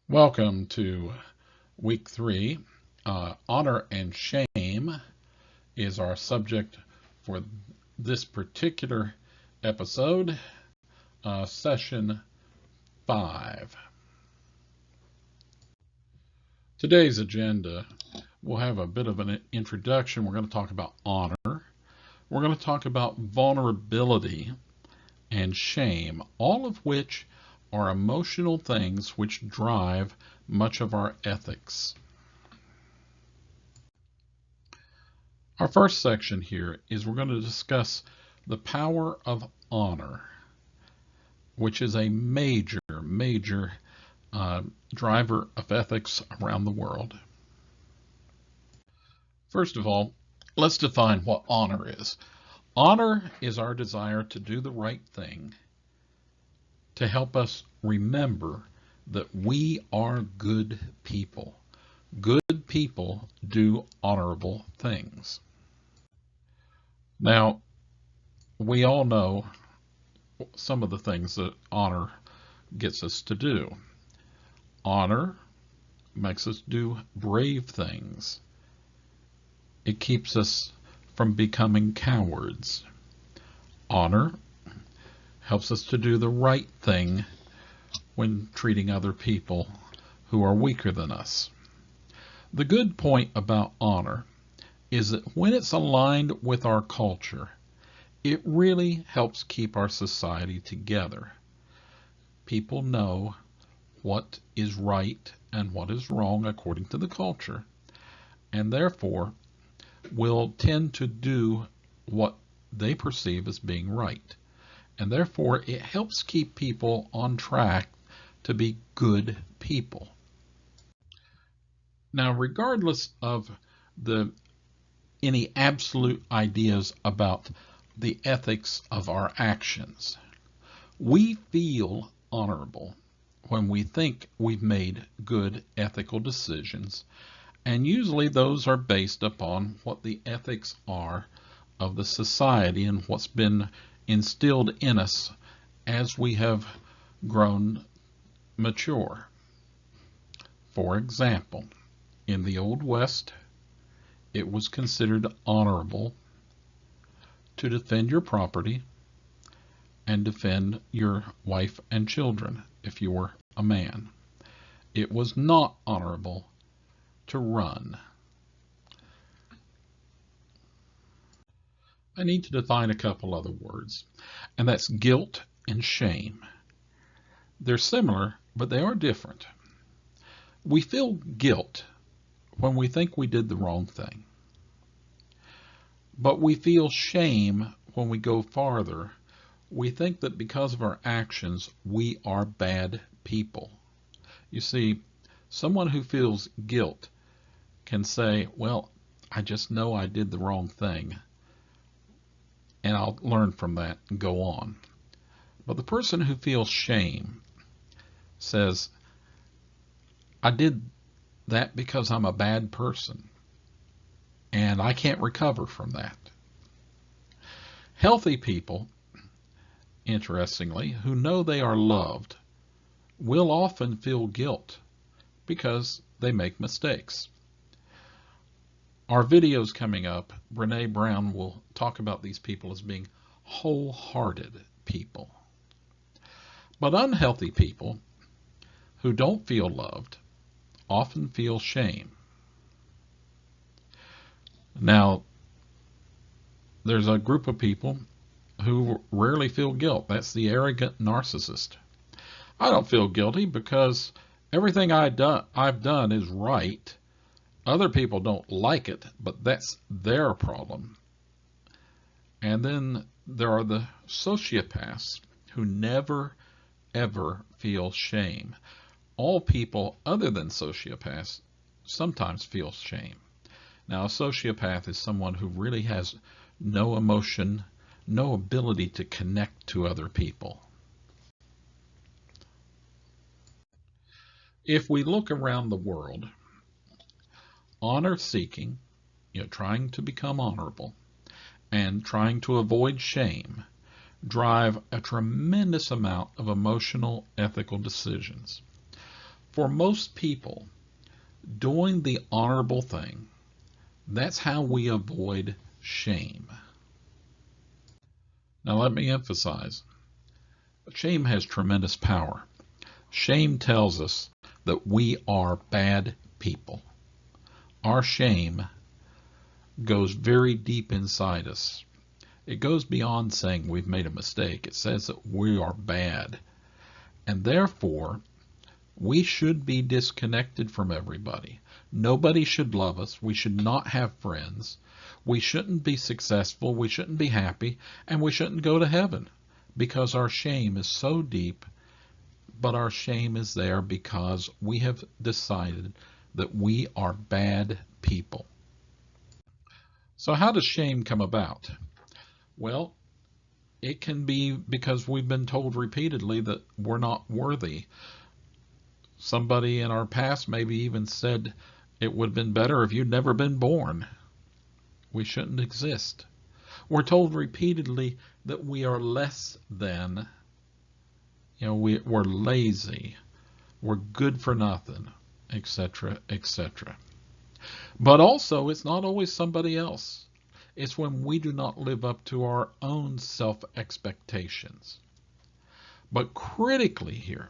Welcome to week 3. Honor and shame is our subject for this particular episode, session 5. Today's agenda, we'll have a bit of an introduction. We're going to talk about honor. We're going to talk about vulnerability and shame, all of which are emotional things which drive much of our ethics. Our first section here is we're going to discuss the power of honor, which is a major driver of ethics around the world. First of all, let's define what honor is. Honor is our desire to do the right thing, to help us remember that we are good people. Good people do honorable things. Now, we all know some of the things that honor gets us to do. Honor makes us do brave things. It keeps us from becoming cowards. Honor helps us to do the right thing when treating other people who are weaker than us. The good point about honor is that when it's aligned with our culture, it really helps keep our society together. People know what is right and what is wrong according to the culture, and therefore will tend to do what they perceive as being right. And therefore, it helps keep people on track to be good people. Now, regardless of any absolute ideas about the ethics of our actions, we feel honorable when we think we've made good ethical decisions, and usually those are based upon what the ethics are of the society and what's been instilled in us as we have grown mature. For example, in the Old West, it was considered honorable to defend your property and defend your wife and children if you were a man. It was not honorable to run. I need to define a couple other words, and that's guilt and shame. They're similar, but they are different. We feel guilt when we think we did the wrong thing, but we feel shame when we go farther. We think that because of our actions, we are bad people. You see, someone who feels guilt can say, well, I just know I did the wrong thing, and I'll learn from that and go on. But the person who feels shame says, I did that because I'm a bad person, and I can't recover from that. Healthy people, interestingly, who know they are loved, will often feel guilt because they make mistakes. Our videos coming up, Brene Brown will talk about these people as being wholehearted people. But unhealthy people who don't feel loved often feel shame. Now, there's a group of people who rarely feel guilt. That's the arrogant narcissist. I don't feel guilty because everything I've done is right. Other people don't like it, but that's their problem. And then there are the sociopaths who never, ever feel shame. All people other than sociopaths sometimes feel shame. Now, a sociopath is someone who really has no emotion, no ability to connect to other people. If we look around the world, honor seeking, trying to become honorable, and trying to avoid shame drive a tremendous amount of emotional, ethical decisions. For most people, doing the honorable thing, that's how we avoid shame. Now, let me emphasize, shame has tremendous power. Shame tells us that we are bad people. Our shame goes very deep inside us. It goes beyond saying we've made a mistake. It says that we are bad. And therefore, we should be disconnected from everybody. Nobody should love us. We should not have friends. We shouldn't be successful. We shouldn't be happy. And we shouldn't go to heaven because our shame is so deep. But our shame is there because we have decided that we are bad people. So how does shame come about? Well, it can be because we've been told repeatedly that we're not worthy. Somebody in our past maybe even said it would have been better if you'd never been born. We shouldn't exist. We're told repeatedly that we are less than. We're lazy. We're good for nothing, etc., etc. But also, it's not always somebody else. It's when we do not live up to our own self-expectations. But critically here,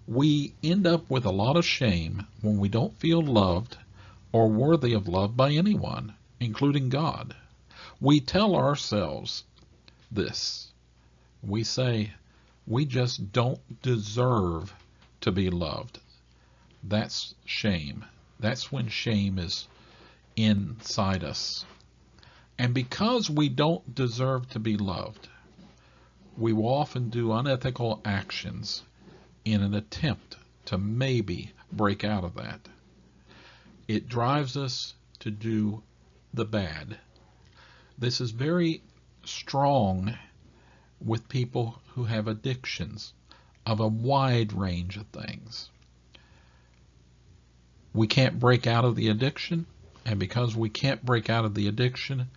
we end up with a lot of shame when we don't feel loved or worthy of love by anyone, including God. We tell ourselves this. We say, we just don't deserve to be loved. That's shame. That's when shame is inside us. And because we don't deserve to be loved, we will often do unethical actions in an attempt to maybe break out of that. It drives us to do the bad. This is very strong with people who have addictions of a wide range of things. We can't break out of the addiction, and because we can't break out of the addiction,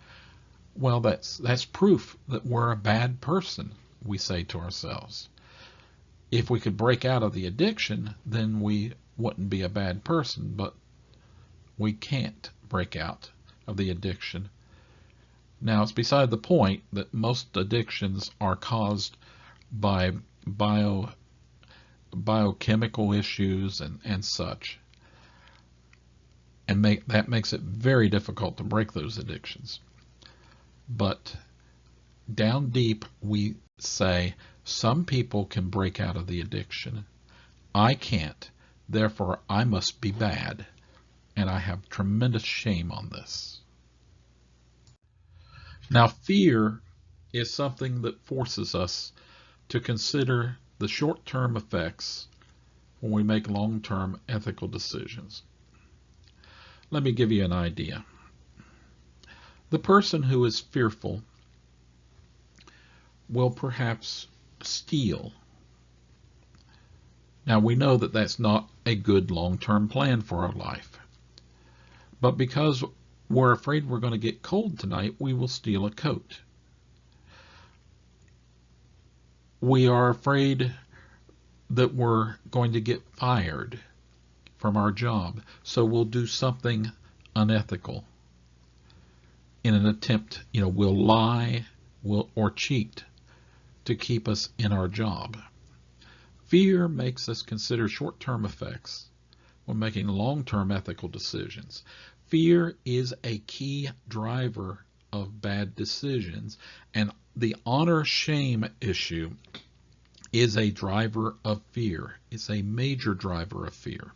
well, that's proof that we're a bad person, we say to ourselves. If we could break out of the addiction, then we wouldn't be a bad person, but we can't break out of the addiction. Now, it's beside the point that most addictions are caused by biochemical issues and such. And that makes it very difficult to break those addictions. But down deep, we say, some people can break out of the addiction. I can't. Therefore, I must be bad. And I have tremendous shame on this. Now, fear is something that forces us to consider the short-term effects when we make long-term ethical decisions. Let me give you an idea. The person who is fearful will perhaps steal. Now, we know that that's not a good long-term plan for our life. But because we're afraid we're going to get cold tonight, we will steal a coat. We are afraid that we're going to get fired from our job, so we'll do something unethical in an attempt, we'll lie or cheat to keep us in our job. Fear makes us consider short-term effects when making long-term ethical decisions. Fear is a key driver of bad decisions, and the honor-shame issue is a driver of fear. It's a major driver of fear.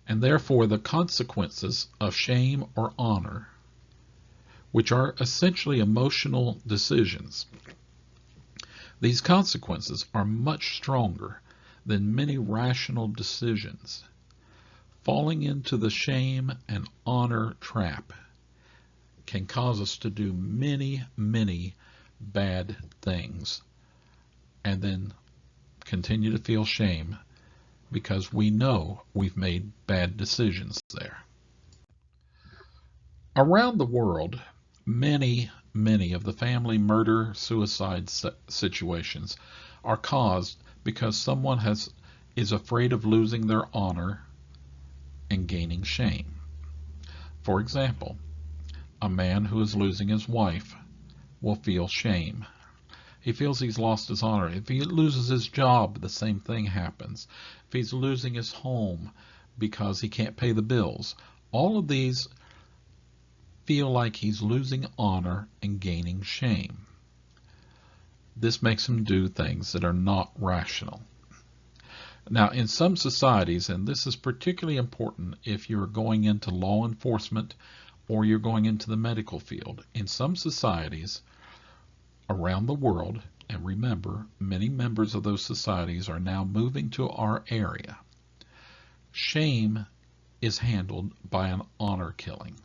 And therefore, the consequences of shame or honor, which are essentially emotional decisions, these consequences are much stronger than many rational decisions. Falling into the shame and honor trap can cause us to do many, many bad things and then continue to feel shame because we know we've made bad decisions there. Around the world, many of the family murder, suicide situations are caused because someone has is afraid of losing their honor and gaining shame. For example, a man who is losing his wife will feel shame. He feels he's lost his honor. If he loses his job, the same thing happens. If he's losing his home because he can't pay the bills, all of these feel like he's losing honor and gaining shame. This makes him do things that are not rational. Now, in some societies, and this is particularly important if you're going into law enforcement or you're going into the medical field, in some societies around the world, and remember, many members of those societies are now moving to our area, shame is handled by an honor killing.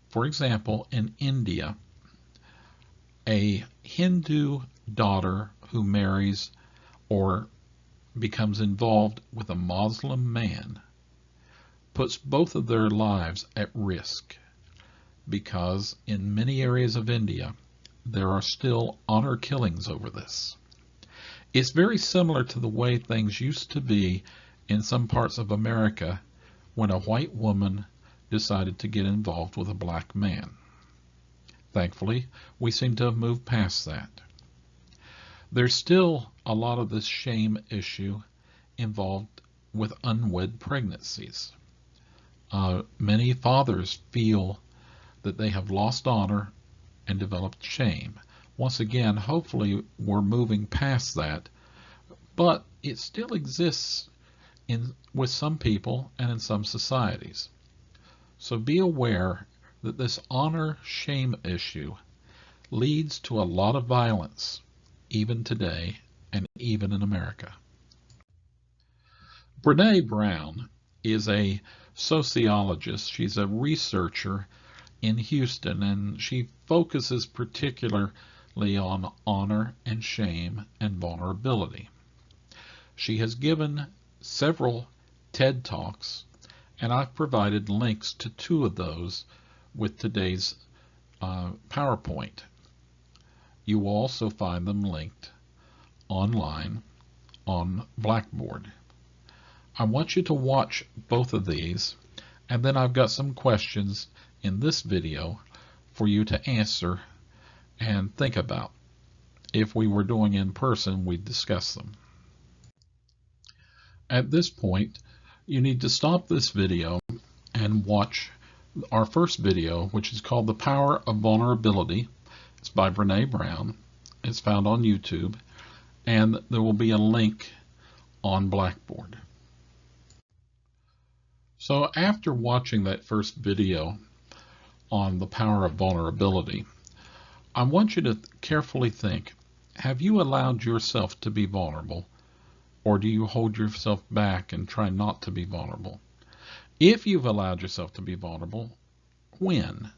For example, in India, a Hindu daughter who marries or becomes involved with a Muslim man puts both of their lives at risk, because in many areas of India there are still honor killings over this. It's very similar to the way things used to be in some parts of America when a white woman decided to get involved with a black man. Thankfully, we seem to have moved past that. There's still a lot of this shame issue involved with unwed pregnancies. Many fathers feel that they have lost honor and developed shame. Once again, hopefully we're moving past that, but it still exists with some people and in some societies. So be aware that this honor-shame issue leads to a lot of violence, even today and even in America. Brené Brown is a sociologist. She's a researcher in Houston, and she focuses particularly on honor and shame and vulnerability. She has given several TED Talks, and I've provided links to 2 of those with today's PowerPoint. You will also find them linked online on Blackboard. I want you to watch both of these, and then I've got some questions in this video for you to answer and think about. If we were doing in person, we'd discuss them. At this point, you need to stop this video and watch our first video, which is called The Power of Vulnerability. It's by Brené Brown. It's found on YouTube, and there will be a link on Blackboard. So after watching that first video on the power of vulnerability, I want you to carefully think, have you allowed yourself to be vulnerable, or do you hold yourself back and try not to be vulnerable? If you've allowed yourself to be vulnerable, when?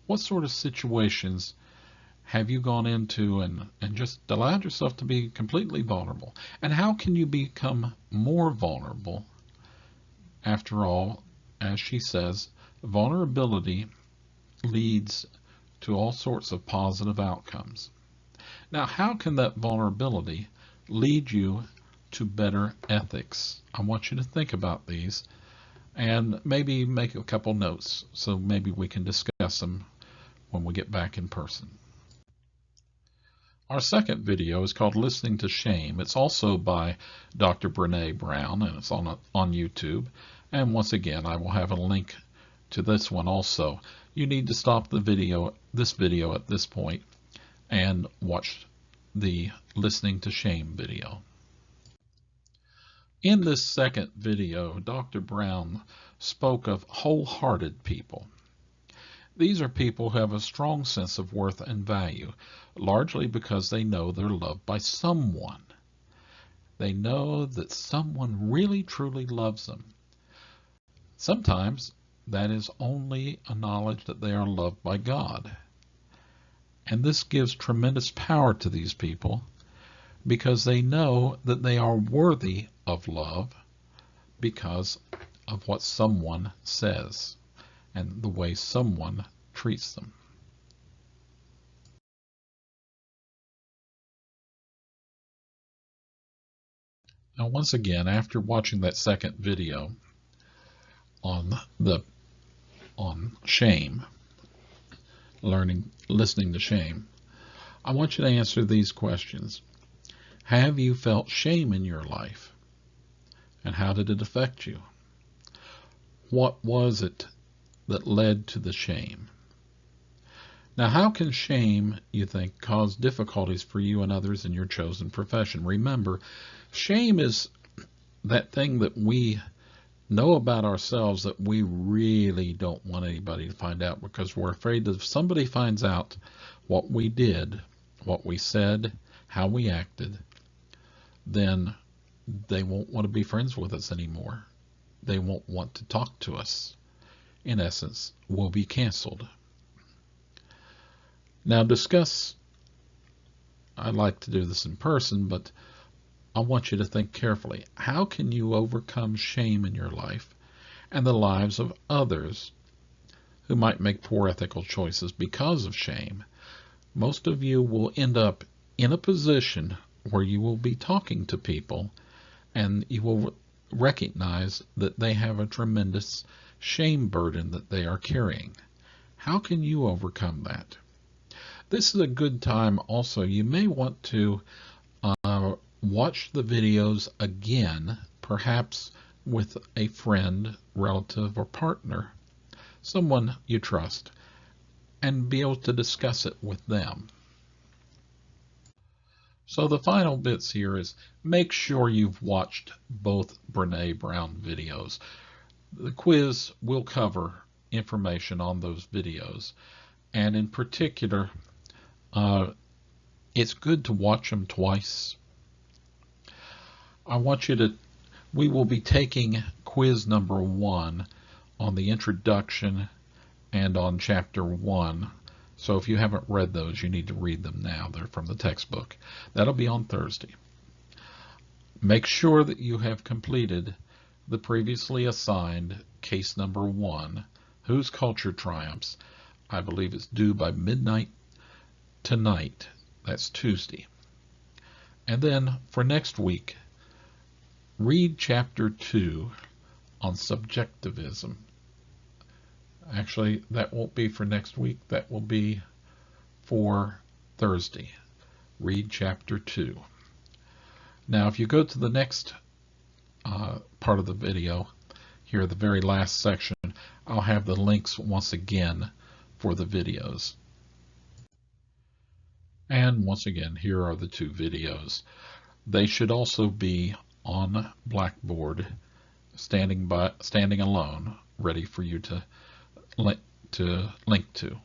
What sort of situations have you gone into and just allowed yourself to be completely vulnerable? And how can you become more vulnerable? After all, as she says, vulnerability leads to all sorts of positive outcomes. Now, how can that vulnerability lead you to better ethics? I want you to think about these and maybe make a couple notes so maybe we can discuss them when we get back in person. Our second video is called Listening to Shame. It's also by Dr. Brené Brown, and it's on YouTube. And once again, I will have a link to this one also. You need to stop this video at this point and watch the Listening to Shame video. In this second video, Dr. Brown spoke of wholehearted people. These are people who have a strong sense of worth and value, largely because they know they're loved by someone. They know that someone really truly loves them. Sometimes that is only a knowledge that they are loved by God. And this gives tremendous power to these people because they know that they are worthy of love because of what someone says and the way someone treats them. Now, once again, after watching that second video on on shame, listening to shame, I want you to answer these questions. Have you felt shame in your life? And how did it affect you? What was it that led to the shame? Now, how can shame, you think, cause difficulties for you and others in your chosen profession? Remember, shame is that thing that we know about ourselves that we really don't want anybody to find out, because we're afraid that if somebody finds out what we did, what we said, how we acted, then they won't want to be friends with us anymore. They won't want to talk to us. In essence, we'll be canceled. Now I'd like to do this in person, but I want you to think carefully. How can you overcome shame in your life and the lives of others who might make poor ethical choices because of shame? Most of you will end up in a position where you will be talking to people and you will recognize that they have a tremendous shame burden that they are carrying. How can you overcome that? This is a good time also. You may want to watch the videos again, perhaps with a friend, relative, or partner, someone you trust, and be able to discuss it with them. So the final bits here is make sure you've watched both Brene Brown videos. The quiz will cover information on those videos, and in particular, it's good to watch them twice. We will be taking quiz number 1 on the introduction and on chapter 1. So if you haven't read those, you need to read them now. They're from the textbook. That'll be on Thursday. Make sure that you have completed the previously assigned case number 1, Whose Culture Triumphs. I believe it's due by midnight tonight. That's Tuesday. And then for next week, read chapter 2 on subjectivism. Actually, that won't be for next week. That will be for Thursday. Read chapter 2. Now, if you go to the next part of the video, here, the very last section, I'll have the links once again for the videos. And once again, here are the 2 videos. They should also be on Blackboard, standing alone, ready for you to link to.